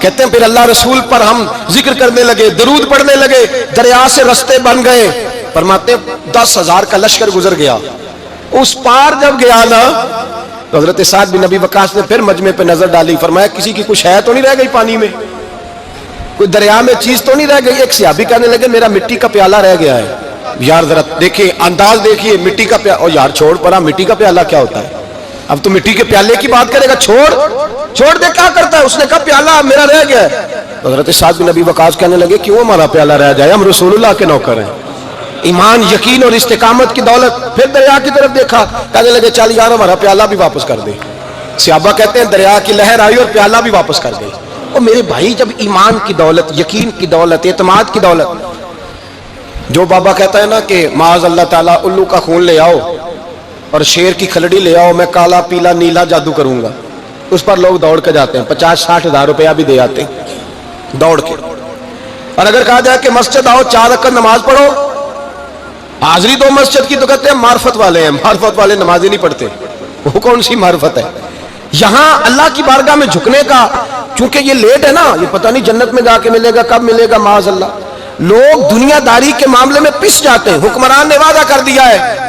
کہتے ہیں پھر اللہ رسول پر ہم ذکر کرنے لگے, درود پڑھنے لگے, دریا سے رستے بن گئے. فرماتے ہیں 10,000 کا لشکر گزر گیا. اس پار جب گیا نا تو حضرت سعد بن ابی وقاص نے پھر مجمع پہ نظر ڈالی. فرمایا کسی کی کچھ ہے تو نہیں رہ گئی پانی میں, کوئی دریا میں چیز تو نہیں رہ گئی. ایک صحابی کہنے لگے میرا مٹی کا پیالہ رہ گیا ہے. یار ذرا دیکھیے انداز دیکھیے, مٹی کا پیالہ. او یار چھوڑ پرا, مٹی کا پیالہ کیا ہوتا ہے؟ اب تو مٹی کے پیالے کی بات کرے گا, چھوڑ دے, کیا کرتا ہے؟ اس نے کہا پیالہ میرا رہ گیا ہے. حضرت سعد بن ابی وقاص کہنے لگے کیوں ہمارا پیالہ رہ جائے, ہم رسول اللہ کے نوکر ہیں. ایمان, یقین اور استقامت کی دولت. پھر دریا کی طرف دیکھا, کہنے لگے چل یار ہمارا پیالہ بھی واپس کر دے. صحابہ کہتے ہیں دریا کی لہر آئی اور پیالہ بھی واپس کر گئی. اور میرے بھائی جب ایمان کی دولت, یقین کی دولت, اعتماد کی دولت, جو بابا کہتا ہے نا کہ معاذ اللہ تعالیٰ الو کا خون لے آؤ اور شیر کی کھلڑی لے آؤ, میں کالا پیلا نیلا جادو کروں گا, اس پر لوگ دوڑ کے جاتے ہیں, 50-60 ہزار روپیہ بھی دے آتے ہیں دوڑ کے. اور اگر کہا جائے کہ مسجد آؤ 4 رکعت نماز پڑھو, حاضری دو مسجد کی, تو کہتے ہیں معرفت والے ہیں, معرفت والے نماز ہی نہیں پڑھتے. وہ کون سی معرفت ہے؟ یہاں اللہ کی بارگاہ میں جھکنے کا, چونکہ یہ لیٹ ہے نا, یہ پتہ نہیں جنت میں جا کے ملے گا, کب ملے گا, معاذ اللہ. لوگ دنیا داری کے معاملے میں پس جاتے ہیں. حکمران نے وعدہ کر دیا ہے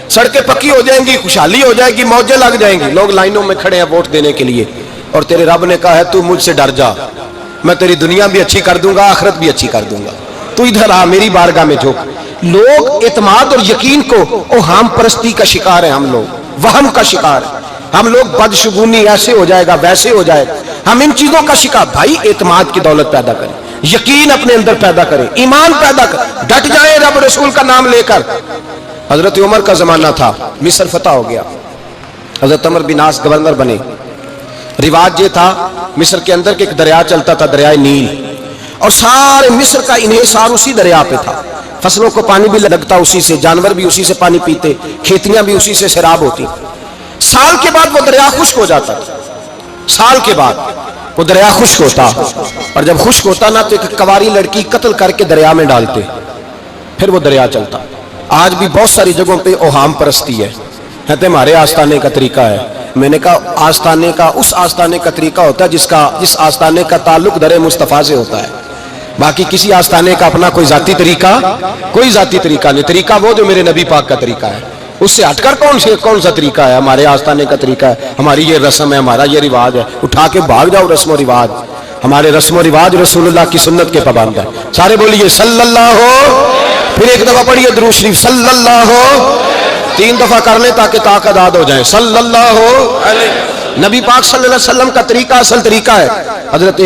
سڑکیں پکی ہو جائیں گی, خوشحالی ہو جائے گی, موجیں لگ جائیں گی, لوگ لائنوں میں کھڑے ہیں ووٹ دینے کے لیے. اور تیرے رب نے کہا ہے تو مجھ سے ڈر جا, میں تیری دنیا بھی اچھی کر دوں گا, آخرت بھی اچھی کر دوں گا, تو ادھر آ میری بارگاہ میں جھک. لوگ اعتماد اور یقین کو اوہام پرستی کا شکار ہیں, ہم لوگ وہم کا شکار ہیں, ہم لوگ بدشگونی ایسے ہو جائے گا ویسے ہو جائے گا, ہم ان چیزوں کا شکار. بھائی اعتماد کی دولت پیدا کریں, یقین اپنے اندر پیدا کریں, ایمان پیدا کریں, ڈٹ جائیں رب رسول کا نام لے کر. حضرت عمر کا زمانہ تھا, مصر فتح ہو گیا, حضرت عمر بن عاص گورنر بنے. رواج یہ تھا مصر کے اندر کہ ایک دریا چلتا تھا, دریائے نیل, اور سارے مصر کا انحصار اسی دریا پہ تھا. فصلوں کو پانی بھی لگتا اسی سے, جانور بھی اسی سے پانی پیتے, کھیتیاں بھی اسی سے سیراب ہوتی. سال کے بعد وہ دریا خشک ہو جاتا, سال کے بعد وہ دریا خشک ہوتا, اور جب خشک ہوتا نا تو ایک کواری لڑکی قتل کر کے دریا میں ڈالتے, پھر وہ دریا چلتا. آج بھی بہت ساری جگہوں پہ اوہام پرستی ہے, کہتے ہمارے آستانے کا طریقہ ہے. میں نے کہا آستانے کا, اس آستانے کا طریقہ ہوتا ہے جس آستانے کا تعلق در مصطفیٰ سے ہوتا ہے. باقی کسی آستانے کا اپنا کوئی ذاتی طریقہ نہیں. طریقہ وہ جو میرے نبی پاک کا طریقہ ہے, اس سے ہٹ کر کون سا طریقہ ہے؟ ہمارے آستانے کا طریقہ ہے, ہماری یہ رسم ہے, ہمارا یہ رواج ہے. اٹھا کے بھاگ جاؤ رسم و رواج. ہمارے رسم و رواج رسول اللہ کی سنت کے پابند ہے. سارے بولیے صلی اللہ ہو. پھر ایک دفعہ پڑھیے درود شریف صلی اللہ ہو, 3 دفعہ کر لیں تاکہ طاقت داد ہو جائے. صلی اللہ ہو. نبی پاک صلی اللہ علیہ وسلم کا طریقہ اصل طریقہ ہے. حضرت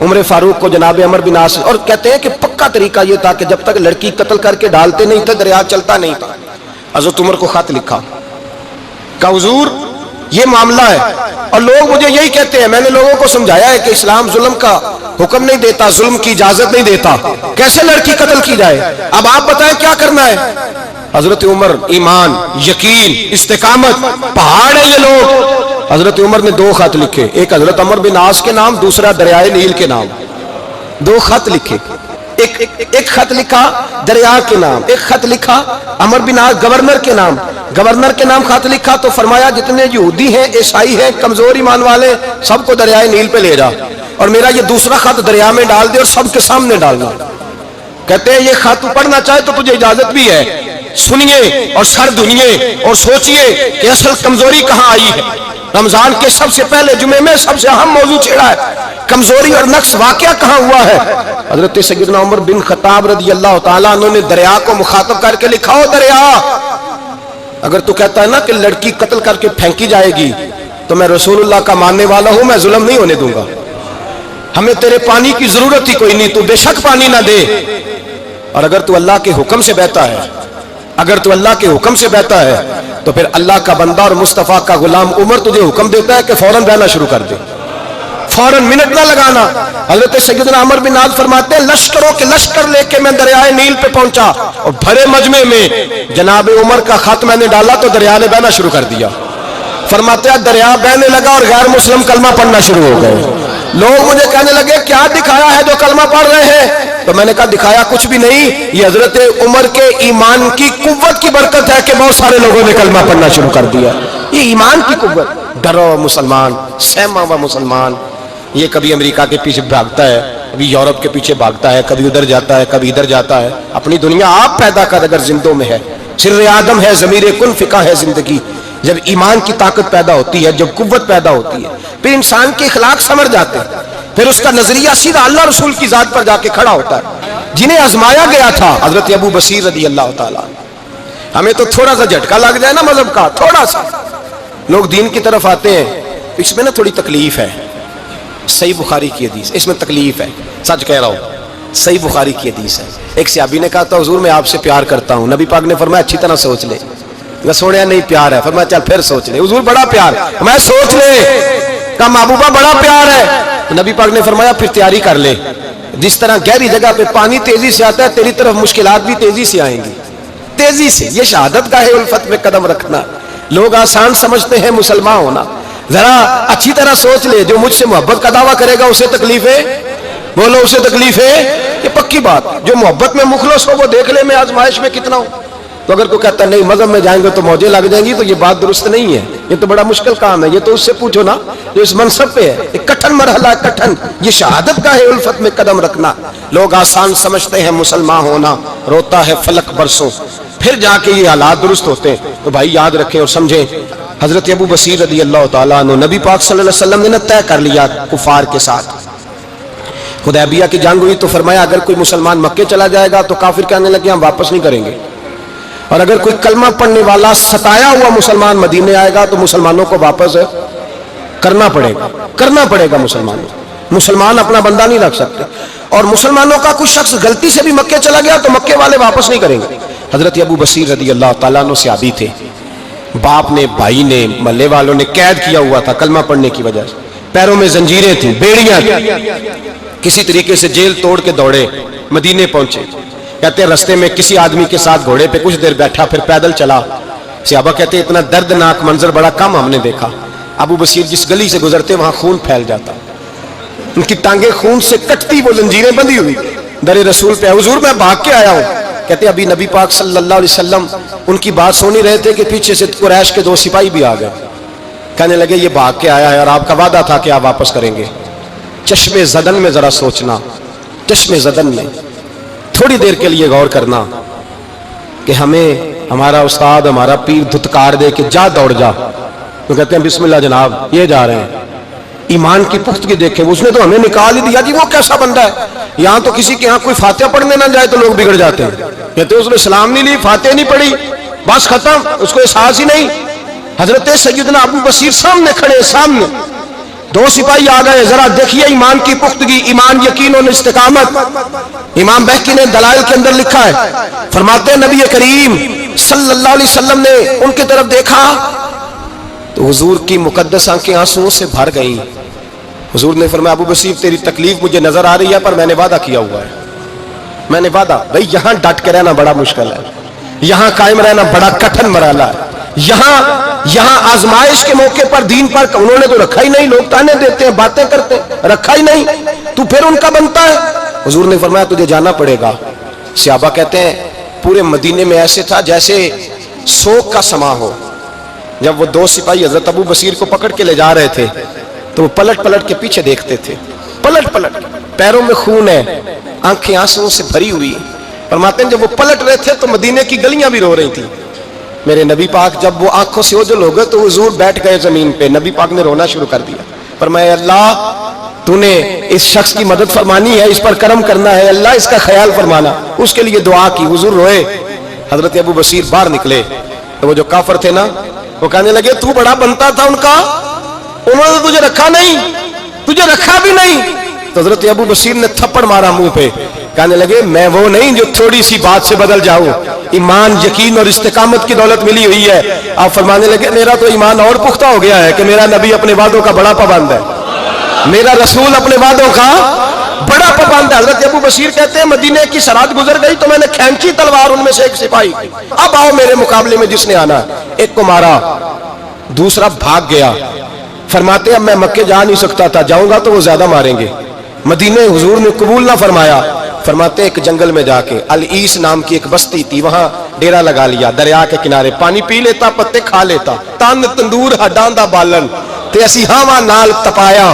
عمر فاروق کو جناب عمر بن عاص, اور کہتے ہیں کہ پکا طریقہ یہ تھا کہ جب تک لڑکی قتل کر کے ڈالتے نہیں تھے دریا چلتا نہیں تھا. حضرت عمر کو خط لکھا کہ حضور یہ معاملہ ہے, اور لوگ مجھے یہی کہتے ہیں. میں نے لوگوں کو سمجھایا ہے کہ اسلام ظلم کا حکم نہیں دیتا, ظلم کی اجازت نہیں دیتا, کیسے لڑکی قتل کی جائے. اب آپ بتائیں کیا کرنا ہے. حضرت عمر ایمان, یقین, استقامت, پہاڑ ہے یہ لوگ. حضرت عمر نے 2 خط لکھے, ایک حضرت عمر بن عاص کے نام, دوسرا دریائے نیل کے نام. 2 خط لکھے, ایک خط لکھا دریا کے نام, ایک خط لکھا عمر بن عاص گورنر کے نام. گورنر کے نام خط لکھا تو فرمایا جتنے یہودی ہیں, عیسائی ہیں, کمزور ایمان والے, سب کو دریائے نیل پہ لے جا, اور میرا یہ دوسرا خط دریا میں ڈال دے اور سب کے سامنے ڈالنا. کہتے ہیں یہ خط پڑھنا چاہے تو تجھے اجازت بھی ہے, سنیے اور سر دھنیے اور سوچئے کہ اصل کمزوری کہاں آئی ہے. رمضان کے سب سے پہلے جمعے میں سب سے اہم موضوع چھیڑا ہے, کمزوری اور نقص واقعہ کہاں ہوا ہے. حضرت سیدنا عمر بن خطاب رضی اللہ تعالیٰ عنہ نے دریا کو مخاطب کر کے لکھا, ہو دریا, اگر تو کہتا ہے نا کہ لڑکی قتل کر کے پھینکی جائے گی تو میں رسول اللہ کا ماننے والا ہوں, میں ظلم نہیں ہونے دوں گا. ہمیں تیرے پانی کی ضرورت ہی کوئی نہیں, تو بے شک پانی نہ دے. اور اگر تو اللہ کے حکم سے بہتا ہے, اگر تو اللہ کے حکم سے بہتا ہے تو پھر اللہ کا بندہ اور مصطفیٰ کا غلام عمر تجھے حکم دیتا ہے کہ فوراً بہنا شروع کر دے, فوراً منٹ نہ لگانا. حضرت سیدنا عمر بن عاص فرماتے ہیں لشکروں کے لشکر لے کے میں دریائے نیل پہ پہنچا, اور بھرے مجمع میں جناب عمر کا خط میں نے ڈالا تو دریا نے بہنا شروع کر دیا. فرماتے ہیں دریا بہنے لگا اور غیر مسلم کلمہ پڑھنا شروع ہو گئے. لوگ مجھے کہنے لگے کیا دکھایا ہے جو کلمہ پڑھ رہے ہیں, تو میں نے کہا دکھایا کچھ بھی نہیں, یہ حضرت عمر کے ایمان کی قوت کی برکت ہے کہ بہت سارے لوگوں نے کلمہ پڑھنا شروع کر دیا. یہ ایمان کی قوت. ڈرو مسلمان, سہما ہوا مسلمان, یہ کبھی امریکہ کے پیچھے بھاگتا ہے، کبھی یورپ کے پیچھے بھاگتا ہے، کبھی ادھر جاتا ہے، کبھی ادھر جاتا ہے. اپنی دنیا آپ پیدا کر اگر زندوں میں ہے. سر آدم ہے، ضمیر کن فقہ ہے زندگی. جب ایمان کی طاقت پیدا ہوتی ہے، جب قوت پیدا ہوتی ہے، پھر انسان کے اخلاق سمر جاتے ہیں، پھر اس کا نظریہ سیدھا اللہ رسول کی ذات پر جا کے کھڑا ہوتا ہے. جنہیں آزمایا گیا تھا حضرت ابو بصیر رضی اللہ تعالیٰ. ہمیں تو تھوڑا سا جھٹکا لگ جائے نا مذہب کا، تھوڑا سا لوگ دین کی طرف آتے ہیں، اس میں نا تھوڑی تکلیف ہے. صحیح بخاری کی حدیث، اس میں تکلیف ہے، سچ کہہ رہا ہوں، صحیح بخاری کی حدیث ہے. ایک صحابی نے کہا تھا حضور میں آپ سے پیار کرتا ہوں. نبی پاک نے فرمایا اچھی طرح سوچ لے. میں سوڑیا نہیں پیار ہے. فرمایا چل پھر سوچ لے. حضور بڑا پیار. میں سوچ لے. کہا محبوبہ بڑا پیار ہے. نبی پاک نے فرمایا پھر تیاری کر لے. جس طرح گہری جگہ پہ پانی تیزی سے آتا ہے، تیری طرف مشکلات بھی تیزی سے آئیں گی، تیزی سے. یہ شہادت کا ہے الفت میں قدم رکھنا. لوگ آسان سمجھتے ہیں مسلمان ہونا. ذرا اچھی طرح سوچ لے، جو مجھ سے محبت کا دعویٰ کرے گا اسے تکلیف ہے. بولو اسے تکلیف ہے. یہ پکی بات. جو محبت میں مخلص ہو وہ دیکھ لے میں آزمائش میں کتنا ہوں. تو اگر کوئی کہتا ہے نہیں مذہب میں جائیں گے تو موجیں لگ جائیں گی، تو یہ بات درست نہیں ہے. یہ تو بڑا مشکل کام ہے. یہ تو اس سے پوچھو نا جو اس منصب پہ ہے. ایک کٹھن مرحلہ ہے، کٹھن. یہ شہادت کا ہے الفت میں قدم رکھنا. لوگ آسان سمجھتے ہیں مسلمان ہونا، روتا ہے فلک برسوں، پھر جا کے یہ حالات درست ہوتے ہیں. تو بھائی یاد رکھیں اور سمجھیں، حضرت ابو بصیر رضی اللہ تعالیٰ عنہ، نبی پاک صلی اللہ علیہ وسلم نے طے کر لیا کفار کے ساتھ. حدیبیہ کی جنگ ہوئی تو فرمایا اگر کوئی مسلمان مکے چلا جائے گا تو کافر کہنے لگے ہم واپس نہیں کریں گے، اور اگر کوئی کلمہ پڑھنے والا ستایا ہوا مسلمان مدینے آئے گا تو مسلمانوں کو واپس کرنا پڑے گا. مسلمان اپنا بندہ نہیں رکھ سکتے. اور مسلمانوں کا کوئی شخص غلطی سے بھی مکے چلا گیا تو مکے والے واپس نہیں کریں گے. حضرت ابو بصیر رضی اللہ تعالیٰ عنہ صحابی تھے. باپ نے، بھائی نے، محلے والوں نے قید کیا ہوا تھا کلمہ پڑھنے کی وجہ سے. پیروں میں زنجیریں تھیں، بیڑیاں تھیں. کسی طریقے سے جیل توڑ کے دوڑے مدینے پہنچے. کہتے ہیں رستے میں کسی آدمی کے ساتھ گھوڑے پہ کچھ دیر بیٹھا، پھر پیدل چلا. صحابہ کہتے ہیں اتنا دردناک منظر بڑا کم ہم نے دیکھا. ابو بصیر جس گلی سے گزرتے وہاں خون پھیل جاتا، ان کی ٹانگیں خون سے کٹتی، وہ زنجیریں بندھی ہوئی. در رسول پہ حضور میں بھاگ کے آیا ہوں. کہتے ابھی نبی پاک صلی اللہ علیہ وسلم ان کی بات سن ہی رہے تھے کہ پیچھے سے قریش کے 2 سپاہی بھی آ گئے. کہنے لگے یہ بھاگ کے آیا ہے اور آپ کا وعدہ تھا کہ آپ واپس کریں گے. چشم زدن میں ذرا سوچنا، چشم زدن میں تھوڑی دیر کے لیے غور کرنا کہ ہمیں ہمارا استاد، ہمارا پیر دھتکار دے کہ جا دوڑ جا، تو کہتے ہیں بسم اللہ جناب یہ جا رہے ہیں. ایمان کی پختگی دیکھیں، اس نے تو ہمیں نکال ہی دیا جی. وہ کیسا بندہ ہے؟ یہاں تو کسی کے ہاں کوئی فاتحہ پڑھنے نہ جائے تو لوگ بگڑ جاتے ہیں. کہتے ہیں اس نے سلام نہیں لی، فاتحہ نہیں پڑھی، بس ختم، اس کو احساس ہی نہیں. حضرت سیدنا ابو بصیر سامنے کھڑے، سامنے 2 سپاہی آ گئے. ذرا دیکھیے ایمان کی پختگی، ایمان، یقین اور استقامت. امام بہقی نے دلائل کے اندر لکھا ہے، فرماتے ہیں نبی کریم صلی اللہ علیہ وسلم نے ان کی طرف دیکھا تو حضور کی مقدس آنکھیں آنسوؤں سے بھر گئیں. حضور نے فرمایا ابو بصیر تیری تکلیف مجھے نظر آ رہی ہے، پر میں نے وعدہ کیا ہوا ہے. میں نے وعدہ، بھائی یہاں ڈٹ کے رہنا بڑا مشکل ہے، یہاں قائم رہنا بڑا کٹھن مرحلہ ہے. یہاں آزمائش کے موقع پر دین پر انہوں نے تو رکھا ہی نہیں. لوگ تانے دیتے ہیں، باتیں کرتے ہیں، رکھا ہی نہیں، تو پھر ان کا بنتا ہے. حضور نے فرمایا تجھے جانا پڑے گا. صحابہ کہتے ہیں پورے مدینے میں ایسے تھا جیسے سوگ کا سما ہو. جب وہ 2 سپاہی حضرت ابو بصیر کو پکڑ کے لے جا رہے تھے تو وہ پلٹ پلٹ کے پیچھے دیکھتے تھے، پلٹ پلٹ. پیروں میں خون ہے، آنکھیں آنسوؤں سے بھری ہوئی. فرماتے ہیں جب وہ پلٹ رہے تھے تو مدینے کی گلیاں بھی رو رہی تھیں. میرے نبی پاک جب وہ آنکھوں سے اوجھل ہو گئے تو حضور بیٹھ گئے زمین پہ. نبی پاک نے رونا شروع کر دیا. فرمایا اللہ تو نے اس شخص کی مدد فرمانی ہے، اس پر کرم کرنا ہے، اللہ اس کا خیال فرمانا. اس کے لیے دعا کی. حضور روئے. حضرت ابو بصیر باہر نکلے تو وہ جو کافر تھے نا وہ کہنے لگے تو بڑا بنتا تھا ان کا، انہوں نے تجھے رکھا نہیں، تجھے رکھا بھی نہیں. تو حضرت ابو بصیر نے تھپڑ مارا منہ پہ. کہنے لگے میں وہ نہیں جو تھوڑی سی بات سے بدل جاؤں. ایمان، یقین اور استقامت کی دولت ملی ہوئی ہے. آپ فرمانے لگے میرا تو ایمان اور پختہ ہو گیا ہے کہ میرا نبی اپنے وعدوں کا بڑا پابند ہے، میرا رسول اپنے وعدوں کا بڑا پابند ہے. حضرت ابو بصیر کہتے ہیں مدینے کی سرحد گزر گئی تو میں نے کھینچی تلوار ان میں سے ایک سپاہی، اب آؤ میرے مقابلے میں جس نے آنا. ایک کو مارا، دوسرا بھاگ گیا. فرماتے ہیں اب میں مکے جا نہیں سکتا تھا، جاؤں گا تو وہ زیادہ ماریں گے. مدینے حضور نے قبول نہ فرمایا. فرماتے ایک جنگل میں جا کے العیس نام کی ایک بستی تھی، وہاں ڈیرا لگا لیا. دریا کے کنارے پانی پی لیتا، پتے کھا لیتا. تن تندور ہڈاں دا بالن تے اسی ہاواں نال تپایا.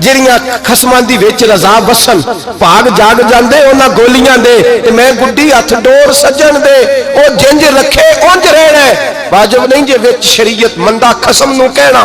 ਜਿਹੜੀਆਂ ਖਸਮਾਂ ਦੀ ਵਿੱਚ ਰਜ਼ਾ ਵਸਣ ਭਾਗ ਜਾਗ ਜਾਂਦੇ ਉਹਨਾਂ ਗੋਲੀਆਂ ਦੇ ਤੇ ਮੈਂ ਗੁੱਡੀ ਹੱਥ ਡੋਰ ਸੱਜਣ ਦੇ ਉਹ ਜਿੰਜ ਰੱਖੇ ਉੰਜ ਰਹਿਣਾ ਵਾਜਬ ਨਹੀਂ ਜੇ ਵਿੱਚ ਸ਼ਰੀਅਤ ਮੰਦਾ ਖਸਮ ਨੂੰ ਕਹਿਣਾ।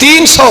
300।